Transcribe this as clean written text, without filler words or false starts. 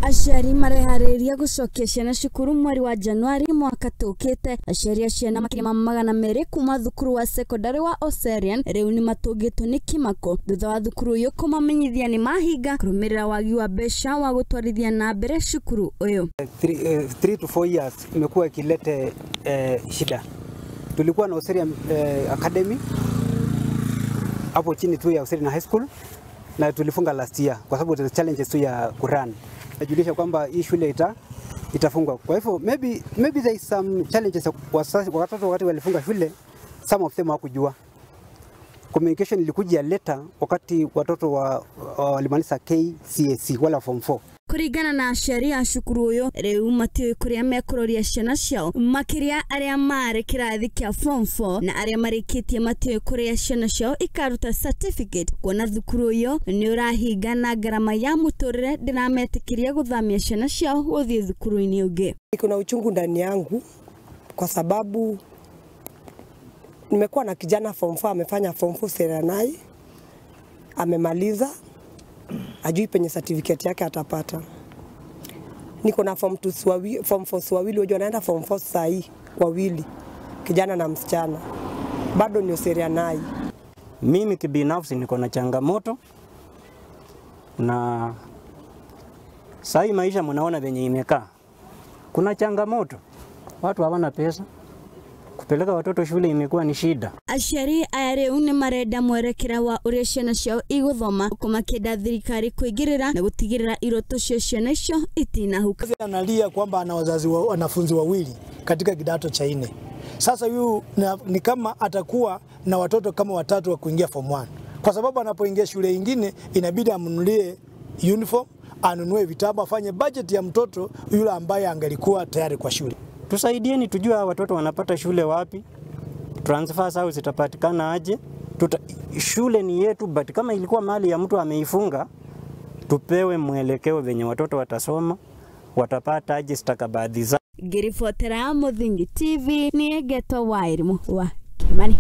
Aciari marehariria gucokia ciana cukuru mweri wa Januari mwaka tukite. Aciari acio na makiri magana meri kuma thukuru wa secondary wa Oserian riu ni matungitwo ni kimako thutha wa thukuru uyu kumamenyithia ni mahinga kurumirira wagi wa mbeca wa gutwarithia na mbere cukuru uyu. 3 to 4 years imekuwa ikilete shida. Tulikuwa na Oserian Academy hapo chini tu ya Oserian High School na tulifunga last year kwa sababu the challenges tu ya kurun. Najulisha kwamba hii shule itafungwa. Kwa hivyo maybe there is some challenges watoto wakati walifunga shule, some of them hawakujua. Communication ilikuja later wakati watoto walimaliza KCSE wala form 4. Kurigana na sheria cukuru uyu riu matiwe kuria mekuroria ciana ciao makiria aria mari kirathi kia form 4 na aria marikitie matiwe kuria ciana ciao ikaruta certificate kuona thukuru uyu ni urahinga na garama ya muturire ndinametikiria guthamia ciana ciao guthie thukuru-ini ungi. Kuna uchungu ndani yangu kwa sababu nimekuwa na kijana form 4 amefanya form 4 Serenai amemaliza ajui penye certificate yake atapata. Niko na form 4 wawili wajua naenda form 4 sahi wawili kijana na msichana bado ni Serenai. Mimi kibinafsi niko na changamoto na sahi maisha mnaona venye imekaa. Kuna changamoto, watu hawana pesa, kupeleka watoto shule imekuwa ni shida. Aciari aya riu ni marenda mwerekera wa uria ciana ciao iguthoma kumakenda thirikari kuigirira na gutigirira iroto cio ciana icio itinahuka. Analia kwamba ana wanafunzi wawili katika kidato cha 4. Sasa huyu ni kama atakuwa na watoto kama watatu wa kuingia form 1. Kwa sababu anapoingia shule nyingine inabidi amnunulie uniform, anunue vitabu, afanye budget ya mtoto yule ambaye angelikuwa tayari kwa shule. Tusaidieni tujue watoto wanapata shule wapi, transfer zao zitapatikana aje. Shule ni yetu, but kama ilikuwa mali ya mtu ameifunga, tupewe mwelekeo venye watoto watasoma, watapata aje stakabadhi zao. Ngiribotera Muthingi TV ni Geto Wairimu wa Kimani.